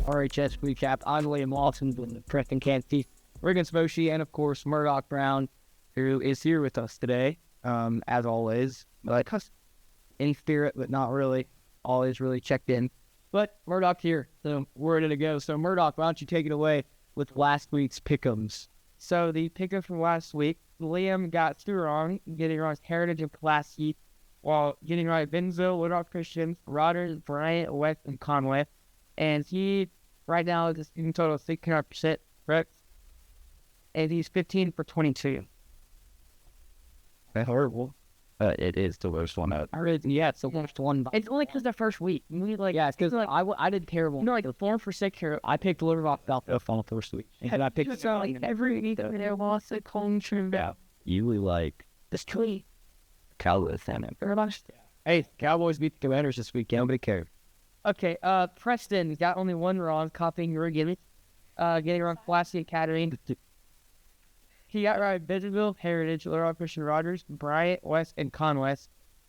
RHS Recap. I'm Liam Lawson with the Preston, Kansas, Riggins Moshi, and of course Murdoch Brown, who is here with us today, as always. But in spirit, but not really. Always really checked in. But Murdoch here, so we're ready to go. So Murdoch, why don't you take it away with last week's pick'ems? So the pick'em from last week, Liam got two wrong, getting wrong Heritage and Pulaski, while getting right Vinzo, Murdoch Christian, Rodgers, Bryant, West, and Conway. And he, right now, is in total of 600%, correct? And he's 15 for 22. That's horrible. It is the worst one out. Yeah, it's the worst one. It's only because the first week. Yeah, it's because I did terrible. No, like the 4 for 6 here, I picked Liverpool Alpha on the first week. And I picked every week they lost a clone turned out. You like this tweet. Cowboys fan. Very much. Hey, Cowboys beat the Commanders this week. Nobody cared. Okay, Preston got only one wrong, copying Riggins. Getting wrong Pulaski Academy. He got right Bentonville, Heritage, Little Christian, Rodgers, Bryant, West, and Conway,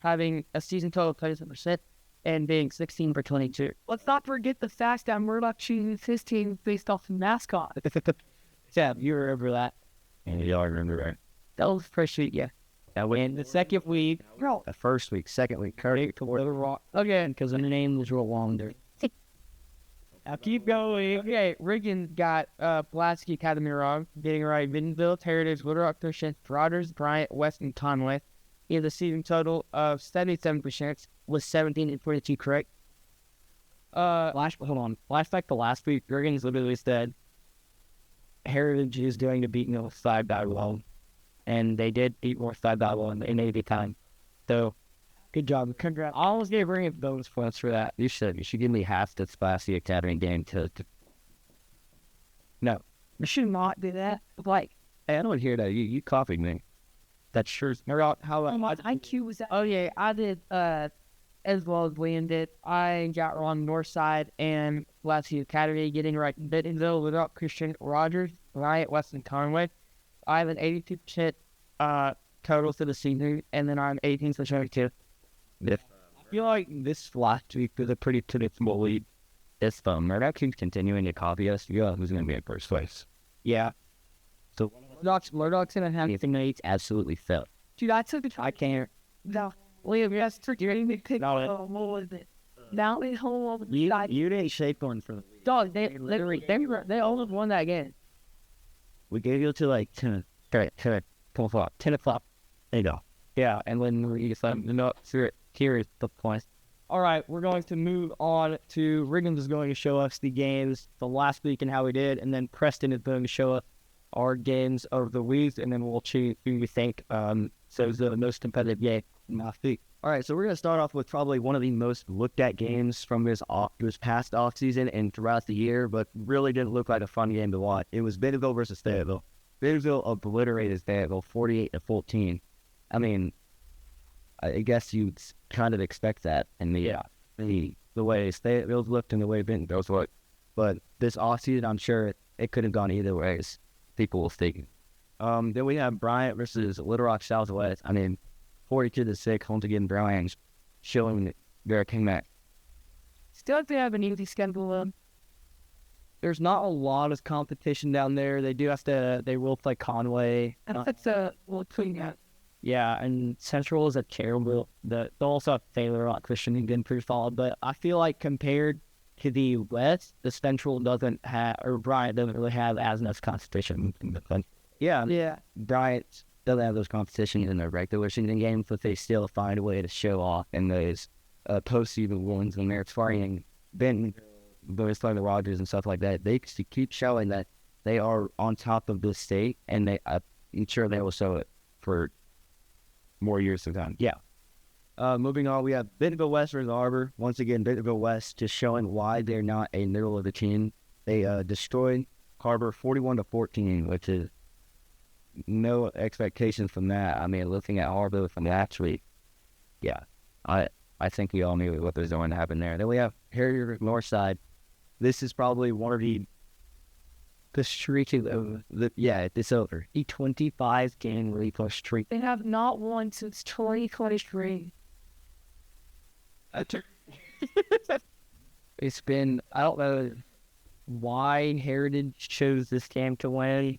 having a season total of 27% and being 16 for 22. Let's not forget the fact that Murdoch chooses his team based off the mascot. Yeah, you remember that. And y'all remember that. That was the first week, yeah. That went in the second week. No. The first week, second week, Curry again, because the name was real long there. Now keep going. Okay, Riggins got Pulaski Academy wrong, getting right Bentonville, Heritage, Little Christian, Rodgers, Bryant, West, and Conway. He has a season total of 77%, with 17 and 42 correct. Flashback to last week, Riggins literally said Heritage is doing to beat Northside Battle, and they did beat Northside Battle in 80 time. So, good job. Congrats. I almost gave Riggins bonus points for that. You should give me half the Pulaski Academy game to... No. You should not do that. Like, hey, I don't hear that. You copied me. That's sure. How my IQ was that? Oh, yeah, I did, as well as Liam did. I got wrong Northside and Pulaski Academy, getting right Bentonville, Little Christian, Rodgers, Bryant, West, and Conway. I have an 82% total for the season, and then I'm 18 for 22. I feel like this last week was a pretty predictable lead. If Murdoch keeps continuing to copy us, you know who's going to be in first place. Yeah. So Murdoch's going to have anything that he's absolutely felt. Dude, I took I can't. No. Liam, yes, you're going to pick. No, what was it? Now they hold you didn't shape one for the lead. Dog, they almost won that game. We gave you to like 10 o'clock. There you go. Yeah, and when we decided no, here is the point. All right, we're going to move on to Riggins is going to show us the games from last week and how we did, and then Preston is going to show us our games of the week, and then we'll choose who we think so the most competitive game last week. All right, so we're going to start off with probably one of the most looked at games from this past offseason and throughout the year, but really didn't look like a fun game to watch. It was Bentonville versus Fayetteville. Bentonville obliterated Fayetteville 48-14. I mean, I guess you'd kind of expect that in the way Fayetteville looked and the way Bentonville looked. But this offseason, I'm sure it could have gone either ways. People will think. Then we have Bryant versus Little Rock Southwest. I mean, 42-6. Once again, Bryant showing their comeback. Still have to have an easy schedule. There's not a lot of competition down there. They will play Conway. That's between that. Yeah, and Central is a terrible. They'll also have Taylor on Christian who's been pretty solid, but I feel like compared to the West, the Central doesn't have, or Bryant doesn't really have as much competition. Yeah. Bryant doesn't have those competitions in their regular season games, but they still find a way to show off in those postseason wins when they're playing those playing the Rodgers and stuff like that. They keep showing that they are on top of the state, and I'm sure they will show it for more years to come. Yeah. Moving on, we have Bentonville West versus Arbor. Once again, Bentonville West just showing why they're not a middle of the team. They destroyed Harbor 41-14, which is no expectations from that. I mean, looking at Harbor from last week, yeah, I think we all knew what was going to happen there. Then we have Harrier Northside. This is probably one of the streak of it's over. The 25 game replay streak. They have not won since 2023. It's been, I don't know, why Heritage chose this game to win.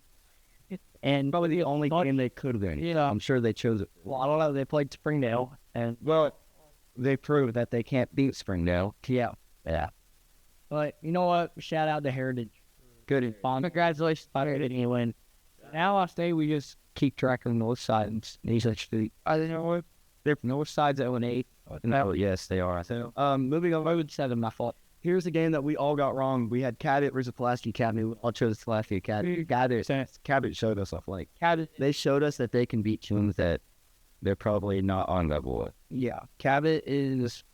And Probably the only game they could have been. Yeah. I'm sure they chose it. well, I don't know. They played Springdale, and They proved that they can't beat Springdale. yeah. But you know what? Shout out to Heritage. Good and fun. Congratulations on Heritage and win. Now I say we just keep track of the north sides. These actually, I don't know what they're north sides 0-8. Oh, yes, they are. So Moving on. 0-7. My fault. Here's a game that we all got wrong. We had Cabot versus Pulaski Academy. We all chose Pulaski Academy. Cabot showed us off. Like, they showed us that they can beat teams that they're probably not on level with. Yeah, Cabot is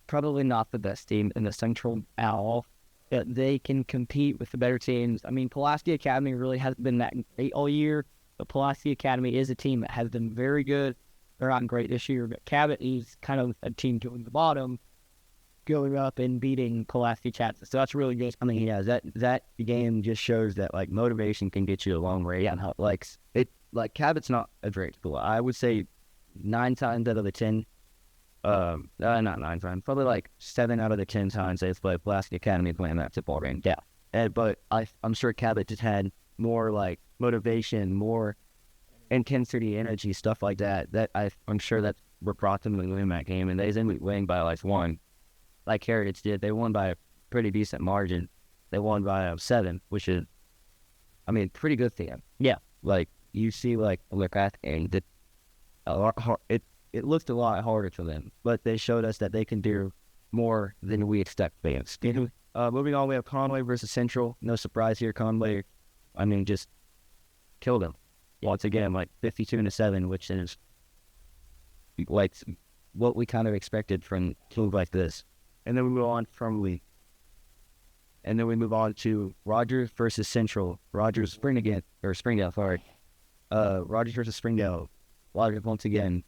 probably not the best team in the Central at all. But they can compete with the better teams. I mean, Pulaski Academy really hasn't been that great all year, but Pulaski Academy is a team that has been very good. They're not great this year, but Cabot is kind of a team going to the bottom, going up and beating Pulaski Academy. So that's really good. I mean, yeah, that game just shows that like motivation can get you a long way. And how like Cabot's not a great school. I would say 9 times out of the 10. Not 9 times, probably like 7 out of the 10 times they've played Pulaski Academy playing that football game. Yeah, but I'm sure Cabot just had more like motivation, more intensity, energy, stuff like that. I'm sure that brought them to win that game, and they didn't win by like 1, like Heritage did. They won by a pretty decent margin. They won by 7, which is, I mean, pretty good for them. Yeah, like you see, like look at and it looked a lot harder for them, but they showed us that they can do more than we expect fans. Moving on, we have Conway versus Central. No surprise here, Conway, I mean, just killed them. Once again, like 52-7, which is like what we kind of expected from teams like this. And then we move on to Rogers versus Central. Springdale, sorry. Rogers versus Springdale. Rogers once again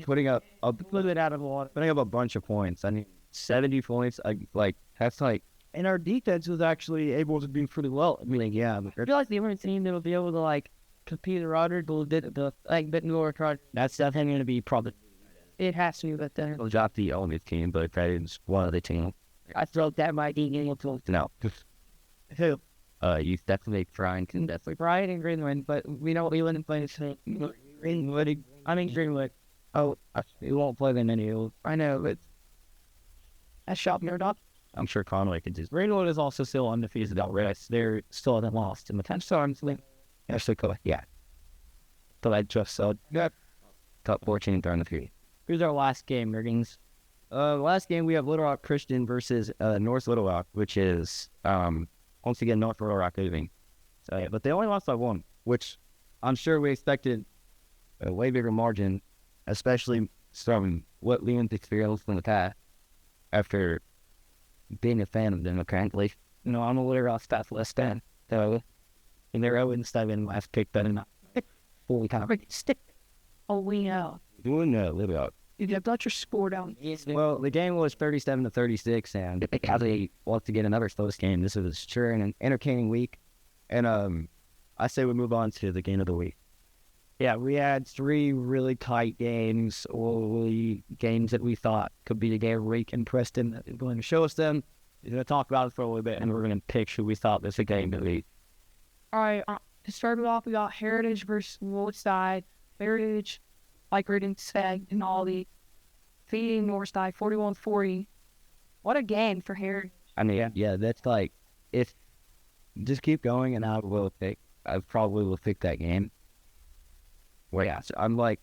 putting up a bunch of points. I mean, 70 points. That's like, And our defense was actually able to do pretty well. I mean, yeah. I feel like the only team that'll be able to like compete with Rogers, but North Rogers. That's definitely going to be probably. It has to be, but then They'll drop the only team, but that is one of the teams. I thought that might be getting to No. who. You definitely trying to Definitely Brian and Greenwood, but we know we wouldn't play the same. Greenwood. Oh, we won't play them anymore. I know, but that's shot Murdoch. I'm sure Conway could just. Greenwood is also still undefeated outright. They're still haven't lost in the 10 storms. Yeah. So I just saw top 14 during the period. Here's our last game, Riggins. Last game we have Little Rock Christian versus North Little Rock, which is once again North Little Rock losing. But they only lost by 1, which I'm sure we expected a way bigger margin, especially from what Leon's experienced in the past after being a fan of them apparently. You know, I'm a Little Rock specialist fan. So, and they're 0-7 last pick, but not fully kind of stick. Oh, we know. Doing Little Rock. You got your score down. Well, the game was 37-36, and as they want to get another close game, this was sure an entertaining week. And I say we move on to the game of the week. Yeah, we had 3 really tight games, or games that we thought could be the game of the week. And Preston is going to show us them. He's going to talk about it for a little bit, and we're going to pick who we thought was the game of the week. All right, to start it off, we got Heritage versus Northside. Heritage, like Riggins said, in all the feeding Northside 41-40. What a game for Heritage. I mean, yeah, that's like, if just keep going, and I probably will pick that game. Well, yeah, so I'm like,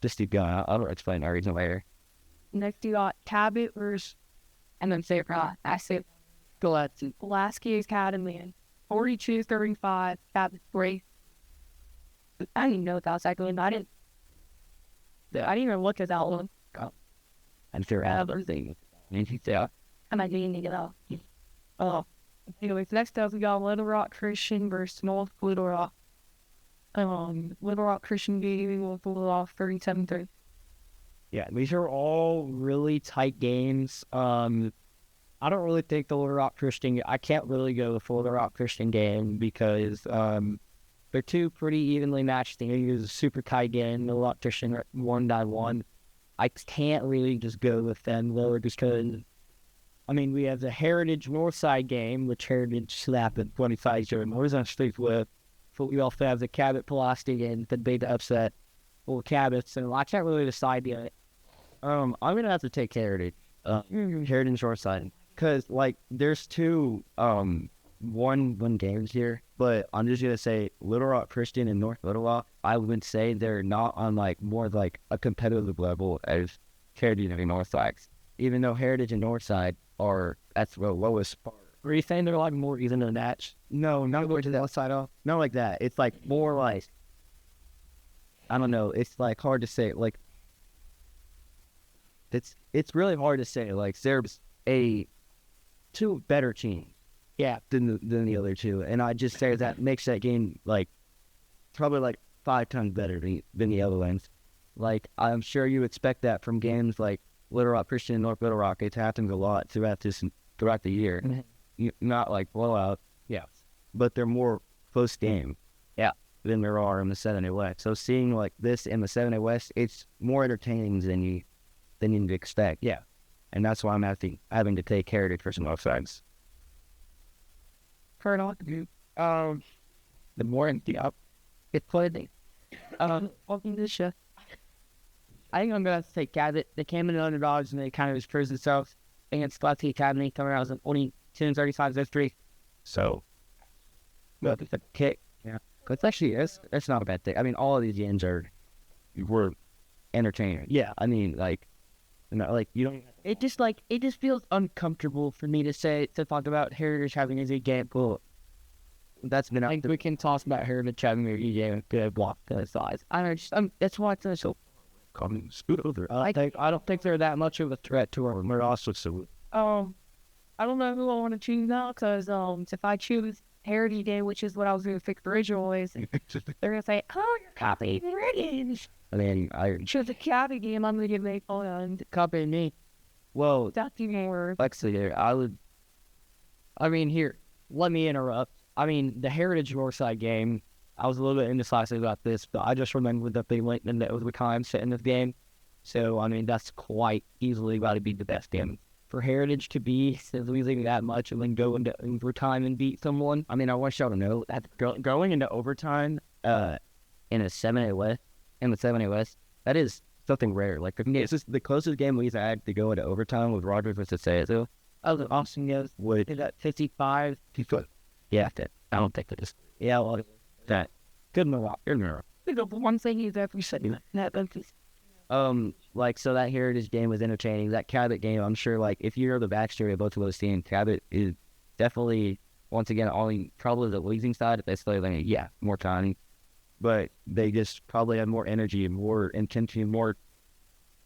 just keep going. I'll explain our reason later. Next, you got Cabot versus, and then say Pulaski Academy. 42-35. Cabot great. I didn't even know that was that good. I didn't even look at that one. I'm sure everything. Yeah. I'm not getting it out. Oh. Anyways, next up we got Little Rock Christian versus North Little Rock. Little Rock Christian beating Little Rock 37-3. Yeah, these are all really tight games. I don't really think the Little Rock Christian. I can't really go with the Little Rock Christian game because they're 2 pretty evenly matched teams. It was a super tight game. Little Rock Christian 1-1. I can't really just go with them lower just because I mean, we have the Heritage Northside game, which Heritage slapped at 25-0 North on street with. But we also have the Cabot Pulaski game, the big upset for Cabot. So I can't really decide yet. I'm gonna have to take Heritage. Heritage Northside. Because, like, there's two one games here, but I'm just gonna say Little Rock Christian and North Little Rock, I would say they're not on like more like a competitive level as Heritage and Northside. Even though Heritage and Northside are at the lowest part. Are you saying they're like more even than that? No, not going to that side off. Not like that. It's like more like, I don't know. It's like hard to say. Like, it's really hard to say. Like, there's two better teams. Yeah. Than the other two. And I just say that makes that game like probably like 5 times better than the other ones. Like, I'm sure you expect that from games like Little Rock Christian and North Little Rock. It happens a lot throughout the year. Mm-hmm. Not like blowout. Yeah. But they're more close game. Yeah. Than there are in the 7A West. So seeing like this in the 7A West, it's more entertaining than you'd expect. Yeah. And that's why I'm having to take Heritage for some upsides. Fair enough. The more up, it's played. Welcome to the show. I think I'm gonna have to take Cabot. They came in underdogs and they kind of just proved themselves against Galaxy Academy, coming out as an only 10-35 victory. So, but it's a kick. Yeah, it's actually it's not a bad thing. I mean, all of these games were entertaining. Yeah, I mean, like you don't. It just feels uncomfortable for me to talk about Heritage having a good game. Well, that's been. I think we can talk about Heritage having a good game, good block size. I don't just. That's why it's so. Coming scoot over. I don't think they're that much of a threat to our. We're also so. I don't know who I want to choose now, because if I choose Heritage Day, which is what I was going to pick originally, they're going to say, "Oh, you're copying Riggins." I mean, I choose the copy game. I'm going to give me copying me. Well, that's even worse. Lexi, here I mean, here, let me interrupt. I mean, the Heritage Northside game, I was a little bit indecisive about this, but I just remembered that they went into overtime set in this game. So, I mean, that's quite easily about to be the best game. For Heritage to be losing that much and then go into overtime and beat someone, I mean, I want y'all to know that going into overtime in the 7A West, that is something rare. Like, it's just the closest game we've had to go into overtime with Rogers versus Sayasville. Oh, the Austin goes with that 55. Yeah, I don't think that is. Yeah, well, that good move. The one thing is that we said that like, so that Heritage game was entertaining. That Cabot game, I'm sure, like, if you know the backstory of both of those teams, Cabot is definitely, once again, only probably the losing side. If they like, yeah, more time, but they just probably have more energy and more intention, more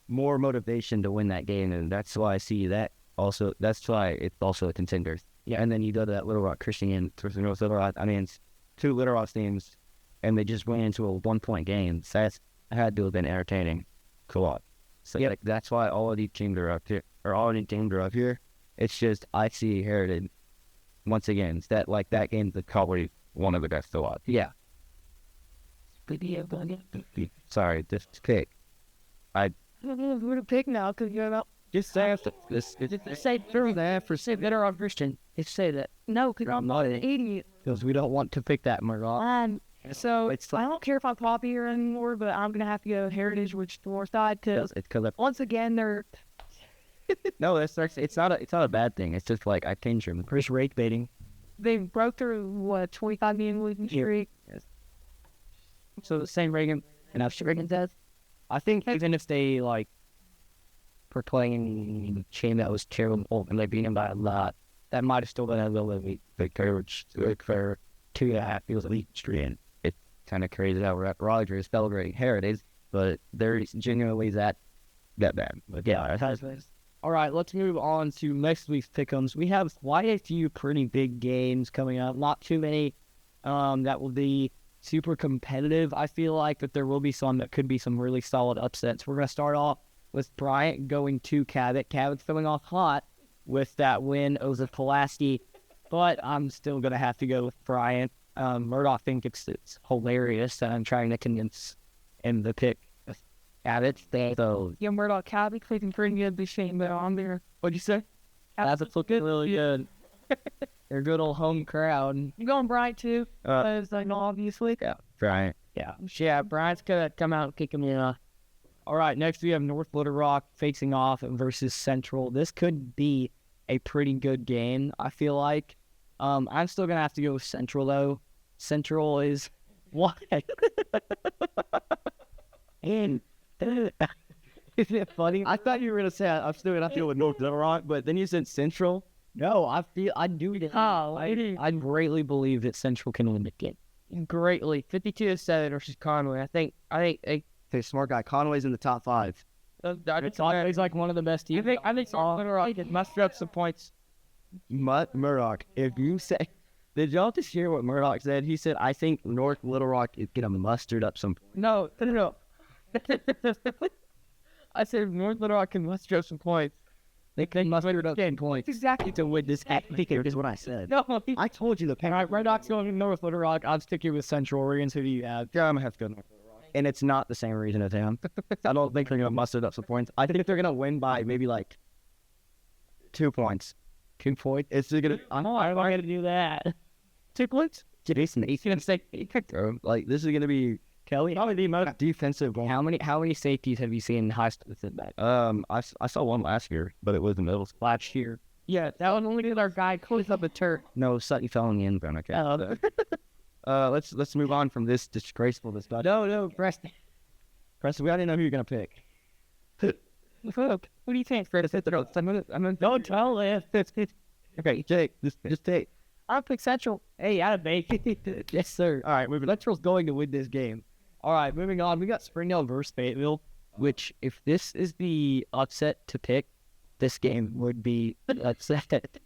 motivation to win that game, and that's why I see that. Also, that's why it's also a contender. Yeah, and then you go to that Little Rock Christian versus North Little Rock. I mean, it's 2 Little Rock teams, and they just went into a 1-point game. So that had to have been entertaining. Cool. So yeah, like, that's why all of these teams are up here, or all of these teams are up here. It's just I see Heritage once again. It's that game's probably one of the best to watch. Yeah. Sorry, this pick. I don't know who to pick now, because you're about. Just say this. Say through that for say better on Christian. Just say that. No, because I'm not an idiot. Because we don't want to pick that, Murdoch. So I don't care if I'm popular anymore, but I'm gonna have to go Heritage, which is the north side, because once again they're. No, it's not a bad thing. It's just like I changed them. Chris rate baiting. They broke through 25 game losing streak. Yes. So the same Riggins, and after Riggins does, I think even if they like were playing a team that was terrible and they beat him by a lot, that might have still been a little bit big courage for 2.5 years of each stream. It's kind of crazy how Rogers is celebrating Heritage, but they're genuinely that bad. But yeah, that's all right. Let's move on to next week's pick'ems. We have quite a few pretty big games coming up. Not too many that will be super competitive. I feel like that there will be some that could be some really solid upsets. We're going to start off with Bryant going to Cabot. Cabot's coming off hot with that win over Pulaski, but I'm still going to have to go with Bryant. Murdoch thinks it's hilarious that I'm trying to convince him to pick Cabot. So Yeah, Murdoch Cabot clicking pretty good this game, but on there. What'd you say? That's looking really good. Their good old home crowd. I'm going Bryant too, because I know obviously. Yeah. Right. Yeah, Bryant's going to come out and kick him in. All right, next we have North Little Rock facing off versus Central. This could be a pretty good game, I feel like. I'm still going to have to go with Central, though. Central is... What? And... Isn't it funny? I thought you were gonna say I'm still gonna have to go with North Little Rock, but then you said Central. No, I greatly believe that Central can win the game. Greatly. 52-7 versus Conway. I think Hey, smart guy. Conway's in the top 5. Conway's like one of the best teams. I think North Rock can muster up some points. Murdoch, if you say, did y'all just hear what Murdoch said? He said, I think North Little Rock is gonna muster up some. No. I said North Little Rock can muster up some points. They can muster up 10 points. Exactly. To win this game. Is what I said. No. I told you the All right, Red Rock's going to North Little Rock. I'm sticking with Central. Riggins, who do you have? Yeah, I'm gonna have to go North Little Rock. And it's not the same reason as him. I don't think they're gonna muster up some points. I think they're gonna win by maybe like 2 points. 2 points. It's gonna. I'm not going to do that. 2 points? Jason, He's going to say, like this is gonna be Kelly, probably the most defensive. how many safeties have you seen in high school since that? I saw one last year, but it was in middle school. Last year. Yeah, that one only did our guy close up a turf. No, Sutton fell in the end zone. Okay. Let's move on from this disgraceful discussion. No, Preston. Preston, we already know who you're gonna pick. What do you think, Fred? Don't tell it. Okay, Jake, just take. I'll pick Central. Hey, out of bacon. Yes, sir. All right, Central's going to win this game. All right, moving on. We got Springdale versus Fayetteville, which if this is the upset to pick, this game would be upset.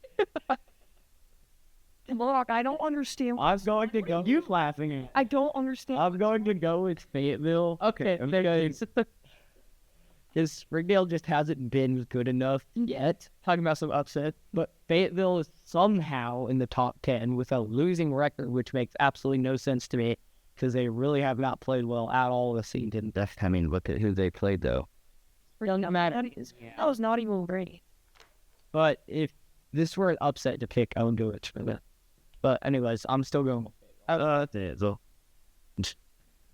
Look, I don't understand. I'm going to go. You laughing at? I don't understand. I'm going to go with Fayetteville. Okay, Because Springdale just hasn't been good enough yet. Talking about some upset, but Fayetteville is somehow in the top 10 with a losing record, which makes absolutely no sense to me because they really have not played well at all this season. I mean, look at who they played though. That was not even great. But if this were an upset to pick, I would do it for them. But anyways, I'm still going.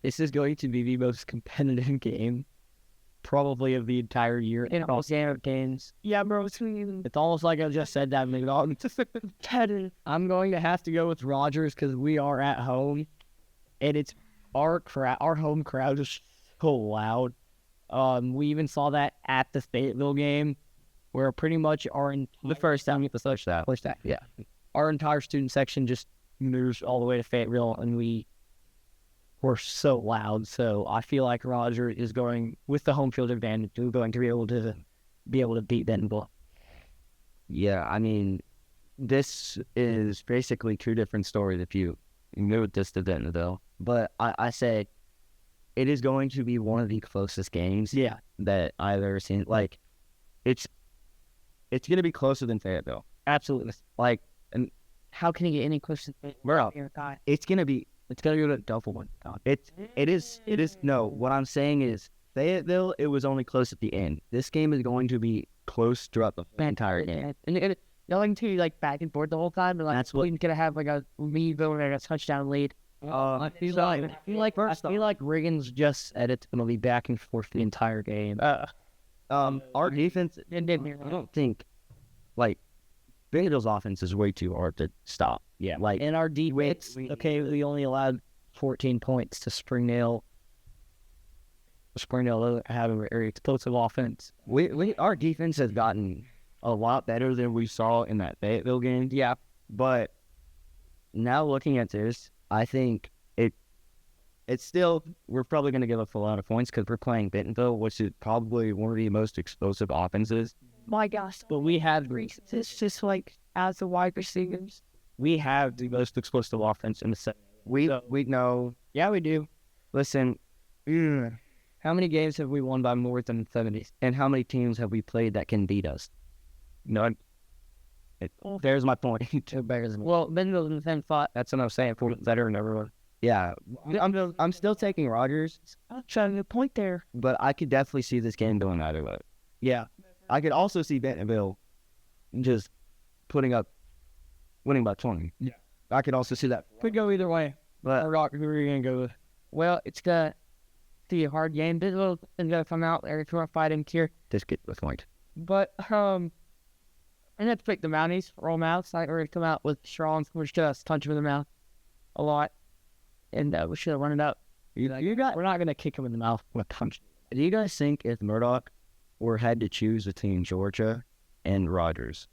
This is going to be the most competitive game probably of the entire year. In all games. Yeah, bro. It's almost like I just said that. I'm going to have to go with Rogers because we are at home, and it's our home crowd is so loud. We even saw that at the Fayetteville game, where pretty much the first time we pushed that. Yeah, our entire student section just moves all the way to Fayetteville, and we were so loud. So I feel like Roger is going with the home field advantage. We're going to be able to beat Bentonville. Yeah, I mean, this is basically two different stories if you move this to Bentonville. But I say it is going to be one of the closest games that I've ever seen. Like, it's going to be closer than Fayetteville. Absolutely. Like, and how can you get any closer than Fayetteville? It's going to go to a double one. It is. No, what I'm saying is Fayetteville, it was only close at the end. This game is going to be close throughout the entire game. And going to like back and forth the whole time. And like, that's what we're gonna have like a lead over there, a touchdown lead. I feel like Riggins just said it's gonna be back and forth the entire game. Our defense. I don't think like Fayetteville's offense is way too hard to stop. Yeah, like in our defense, we only allowed 14 points to Springdale. Springdale have a very explosive offense. Our defense has gotten a lot better than we saw in that Fayetteville game. Yeah, but now looking at this, I think it's still, we're probably going to give up a lot of points because we're playing Bentonville, which is probably one of the most explosive offenses. My gosh, but we have it's just like as the wide receivers. We have the most explosive offense in the set. We know. Yeah, we do. Listen, how many games have we won by more than 70? And how many teams have we played that can beat us? None. There's my point. Well, Bentonville's in the same spot. That's what I'm saying. For better than everyone. Yeah, I'm still taking Rogers. I'm trying to point there, but I could definitely see this game going either way. Yeah, I could also see Bentonville just winning by 20. Yeah. I could also see that. Could go either way. But Murdoch, who are you going to go with? Well, it's going to be a hard game. Bentonville is going to come out there if you want to fight him here. just get the point. But, I'm going to pick the Mounties, roll them out. So we're going to come out with strong. We're just going to punch him in the mouth a lot. And we should have run it up. We're not going to kick him in the mouth with a punch. Do you guys think if Murdoch had to choose between Georgia and Rogers?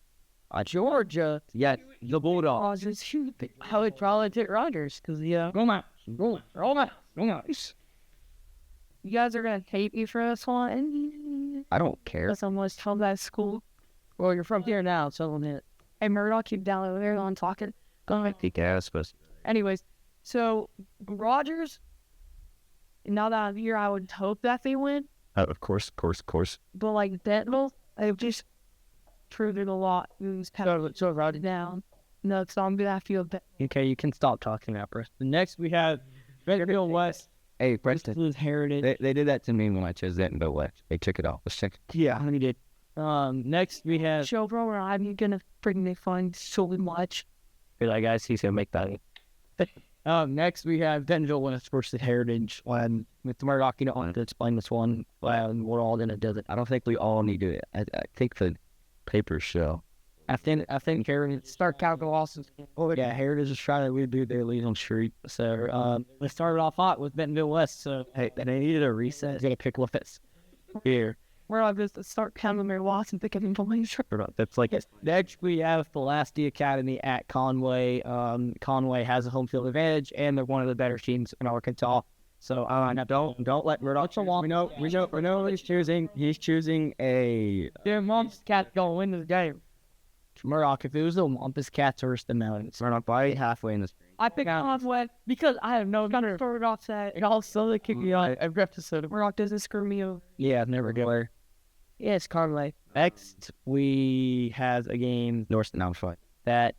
Georgia. Yeah, the Bulldogs. Rogers, I would probably pick Rogers because, roll out. You guys are going to hate me for this one. I don't care. Because I'm almost from that school. Well, you're from here now, so I'm it. Hey, Murdoch, keep down over there on talking. Go ahead. Kick ass, but Anyways, so Rogers, now that I'm here, I would hope that they win. of course. But like Bentonville, they've just proved it a lot. So write it down. No, so I'm gonna have to go. Okay, you can stop talking now, Preston. Next, we have Bentonville West. Hey, Preston. This is Heritage. They did that to me when I chose that and go left. They took it off. Let's check. Yeah, he did. Next, we have... Show bro, I'm gonna bring me fun so much. Be like, guys, he's gonna make that. Next, we have Bentonville West versus Heritage. When with Murdoch, you don't want to explain this one. We're all gonna do it. I don't think we all need to. I think the papers show. I think Heritage start counting losses. Oh yeah, Heritage is trying to redo their lead on street. So they started off hot with Bentonville West. So hey, they needed a reset. They pick Lefitz here. We're not just start counting their losses. They can information. That's like Next, we have Pulaski Academy at Conway. Conway has a home field advantage, and they're one of the better teams in Arkansas. So now don't let Murdoch. We know he's choosing. He's choosing a. Their mom's cat's gonna win this game. Murdoch, if it was the Wampus Cats versus the Mountains. Murdoch by halfway in the spring. I picked Conway because I have no kind of started off that. It also they kick me off every episode. Murdoch doesn't screw me over. Yeah, never go. Yeah, it's Conway. Next, we have a game that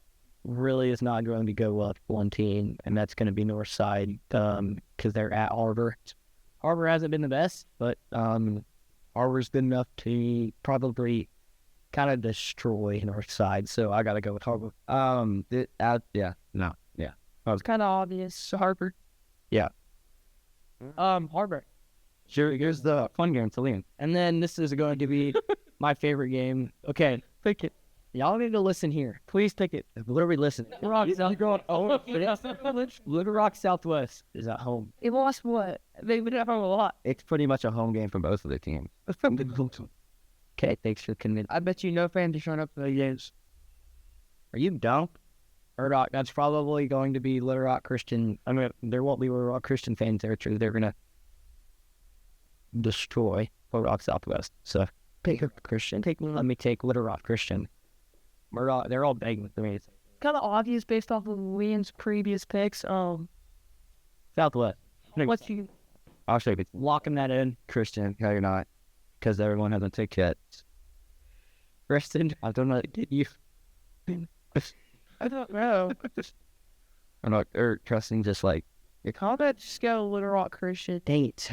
really is not going to go well for one team, and that's going to be Northside because they're at Harbor. Harbor hasn't been the best, but Harbor's been enough to probably kind of destroy Northside, so I got to go with Harbor. It's kind of obvious. Harbor. Yeah. Harbor. Sure, here's the fun game to lean. And then this is going to be my favorite game. Okay, pick it. Y'all need to listen here. Please pick it. Literally listen. Little Rock Southwest is at home. It lost what? They've been at home a lot. It's pretty much a home game for both of the teams. Okay, thanks for convincing. I bet you no fans are showing up for the games. Are you dumb? Murdoch, that's probably going to be Little Rock Christian. I mean, there won't be Little Rock Christian fans there. They're going to destroy Little Rock Southwest. So, pick a Christian. Let me take Little Rock Christian. Murdoch, they're all begging to me. Kind of obvious based off of Liam's previous picks. Southwest. What's you? I'll show you. Locking that in. Christian, no, you're not. Because everyone has a ticket. Preston, I don't know. Did you? I don't know. I'm not trusting just like. How about just go Little Rock Christian? Dang it.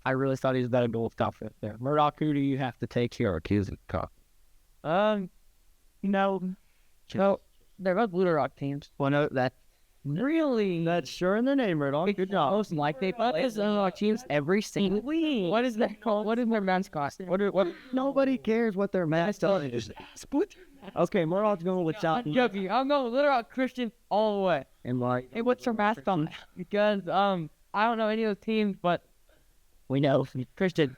I really thought he was better goal stuff there. Murdoch, who do you have to take here? Accusing cop. No, they're both Little Rock teams. Well, no, that Really? that's sure in their name, Murdoch. Good job. Most like they play Little Rock teams every single week. What is that called? What is their mascot? What? Nobody cares what their mascot is. Split. Okay, Murdoch's going with South. I'm joking. I'm going with Little Rock Christian all the way. And like, Hey, what's their mascot? Because I don't know any of those teams, but we know Christian.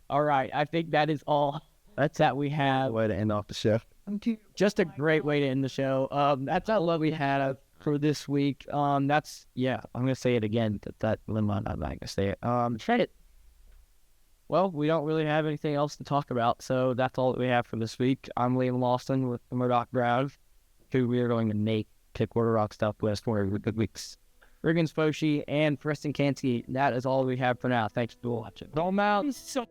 All right, I think that is all. That's that we have. Way to end off the show. Just a great way to end the show. That's all what we had for this week. That's I'm gonna say it again. I'm not gonna say it. say it. Well, we don't really have anything else to talk about, so that's all that we have for this week. I'm Liam Lawson with the Murdoch Brown, who we are going to make pick Little Rock Southwest for good weeks. Riggins, Foshi, and Preston Kansky. That is all we have for now. Thanks for watching. Don't mouth. So